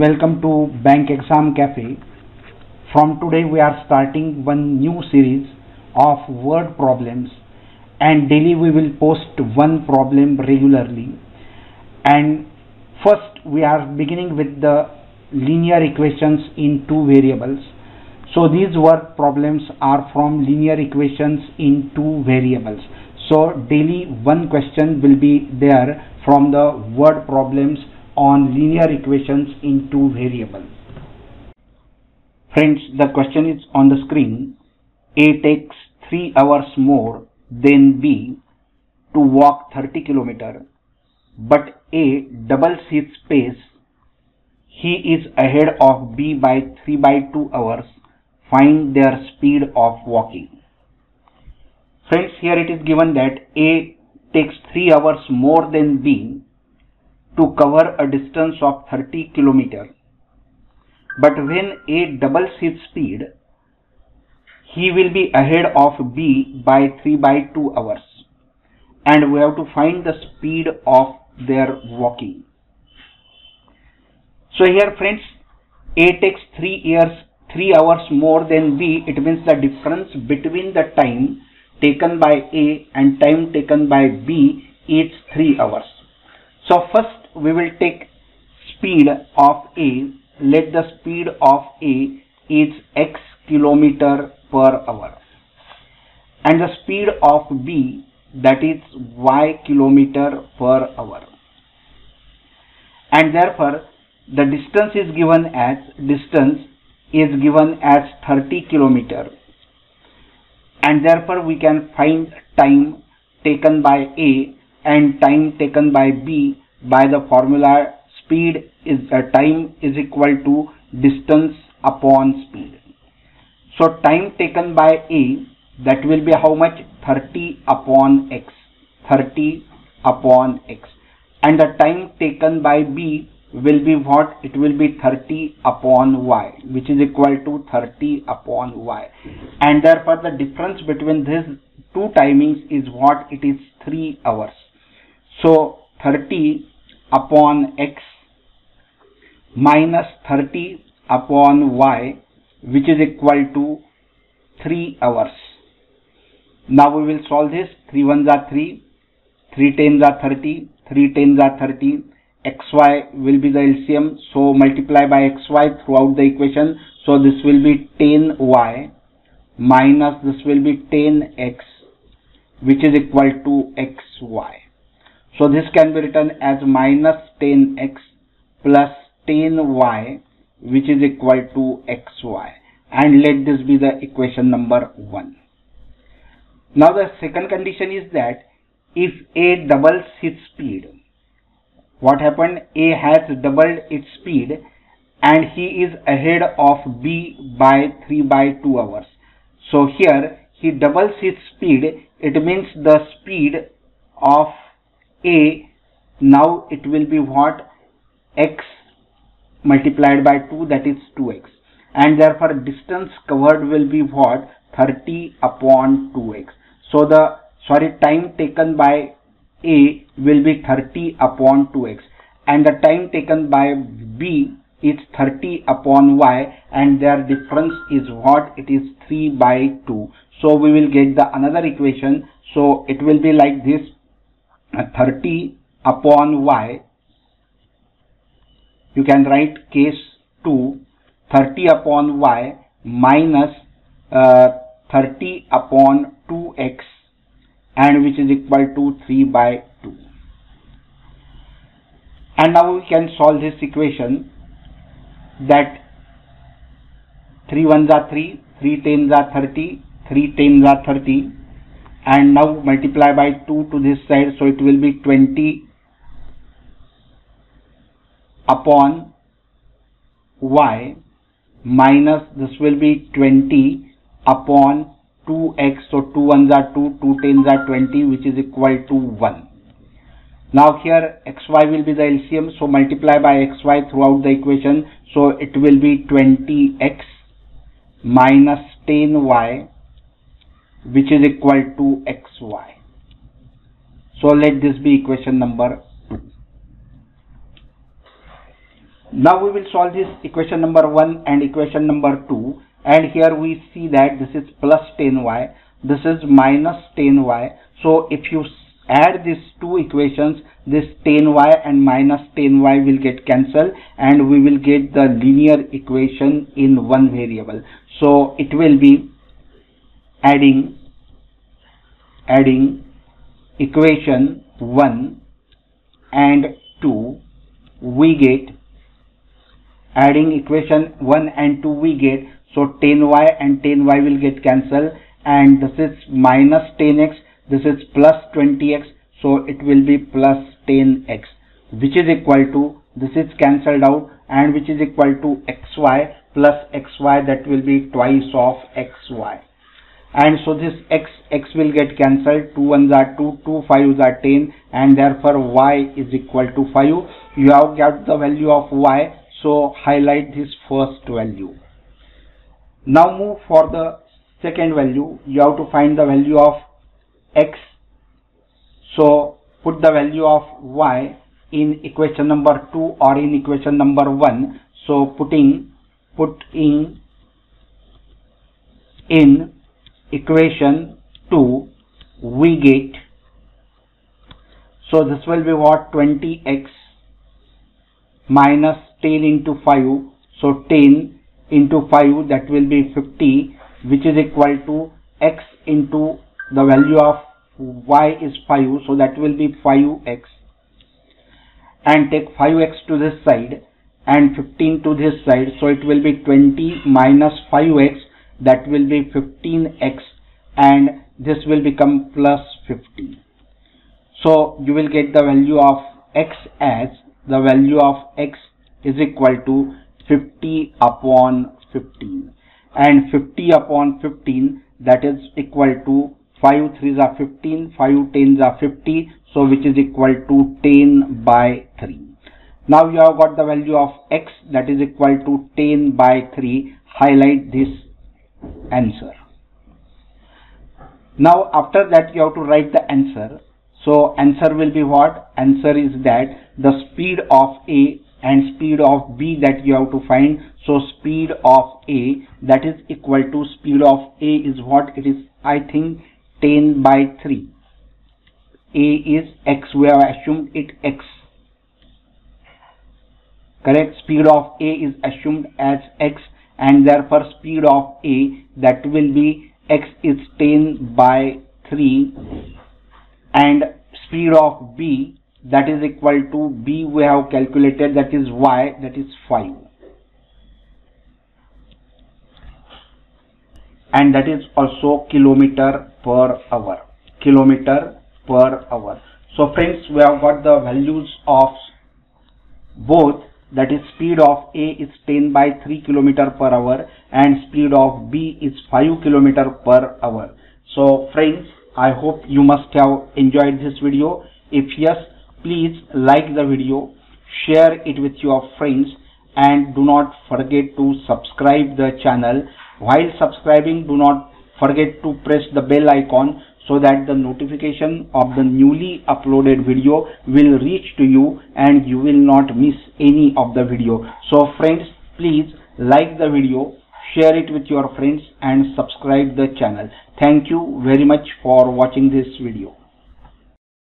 welcome to Bank Exam Cafe. From today we are starting one new series of word problems, and daily we will post one problem regularly. And first we are beginning with the linear equations in two variables. So these word problems are from linear equations in two variables. So daily one question will be there from the word problems on linear equations in two variables. Friends, the question is on the screen. A takes 3 hours more than B to walk 30 km, but A doubles his pace. He is ahead of B by 3/2 hours. Find their speed of walking. Friends, here it is given that A takes 3 hours more than B to cover a distance of 30 km. But when A doubles his speed, he will be ahead of B by 3/2 hours. And we have to find the speed of their walking. So here friends, A takes 3 hours more than B. It means the difference between the time taken by A and time taken by B is 3 hours. So first we will take speed of A. Let the speed of A is x km per hour, and the speed of B, that is y km per hour. And therefore the distance is given as 30 km, and therefore we can find time taken by A and time taken by B by the formula time is equal to distance upon speed. So time taken by A, that will be how much? 30 upon x. 30 upon x. And the time taken by B will be what? It will be 30 upon y, which is equal to 30 upon y. And therefore the difference between these two timings is what? It is 3 hours. So 30 upon x minus 30 upon y, which is equal to 3 hours. Now we will solve this. 3 ones are 3, 3 tens are 30, 3 tens are 30. Xy will be the LCM, so multiply by xy throughout the equation. So this will be 10y minus this will be 10x, which is equal to xy. So this can be written as minus 10x plus 10y, which is equal to xy. And let this be the equation number 1. Now the second condition is that if A doubles his speed, what happened? A has doubled its speed and he is ahead of B by 3/2 hours. So here he doubles his speed. It means the speed of A, now it will be what? X multiplied by 2, that is 2x. And therefore distance covered will be what? 30 upon 2x. So time taken by A will be 30 upon 2x, and the time taken by B is 30 upon y, and their difference is what? It is 3/2. So we will get the another equation. So it will be like this: 30 upon y, you can write case 2, 30 upon y minus 30 upon 2x, and which is equal to 3/2. And now we can solve this equation, that 3 ones are 3, 3 tens are 30, 3 tens are 30, and now multiply by 2 to this side, so it will be 20 upon y minus this will be 20 upon 2x, so 2 ones are 2, 2 tens are 20, which is equal to 1. Now here xy will be the LCM, so multiply by xy throughout the equation, so it will be 20x minus 10y, which is equal to xy. So let this be equation number 2. Now we will solve this equation number 1 and equation number 2, and here we see that this is plus 10y, this is minus 10y. So if you add these two equations, this 10y and minus 10y will get cancelled and we will get the linear equation in one variable. So it will be adding equation 1 and 2, we get adding equation 1 and 2 we get, so 10y and 10y will get cancelled, and this is minus 10x, this is plus 20x, so it will be plus 10x, which is equal to, this is cancelled out, and which is equal to xy plus xy, that will be twice of xy. And so this x will get cancelled, 2 1s are 2, 2 5s are 10, and therefore y is equal to 5. You have got the value of y, so highlight this first value. Now move for the second value. You have to find the value of x. So put the value of y in equation number 2 or in equation number 1. So putting in equation 2 we get, so this will be what, 20x minus 10 into 5, so 10 into 5, that will be 50, which is equal to x into the value of y is 5, so that will be 5x, and take 5x to this side and 15 to this side, so it will be 20 minus 5x, that will be 15x, and this will become plus 50. So you will get the value of x as, the value of x is equal to 50 upon 15, and 50 upon 15, that is equal to 5 3s are 15, 5 10s are 50, so which is equal to 10 by 3. Now you have got the value of x, that is equal to 10 by 3. Highlight this answer. Now after that you have to write the answer. So answer will be what? Answer is that the speed of A and speed of B that you have to find. So speed of A, that is equal to, speed of A is what? It is, I think, 10 by 3. A is x, we have assumed it x. Correct? Speed of A is assumed as x, and therefore speed of A, that will be x is 10 by 3, and speed of B, that is equal to, B we have calculated, that is y, that is 5, and that is also kilometer per hour. So friends, we have got the values of both, that is speed of A is 10 by 3 km per hour and speed of B is 5 km per hour. So friends, I hope you must have enjoyed this video. If yes, please like the video, share it with your friends, and do not forget to subscribe the channel. While subscribing, do not forget to press the bell icon so that the notification of the newly uploaded video will reach to you and you will not miss any of the video. So friends, please like the video, share it with your friends, and subscribe the channel. Thank you very much for watching this video.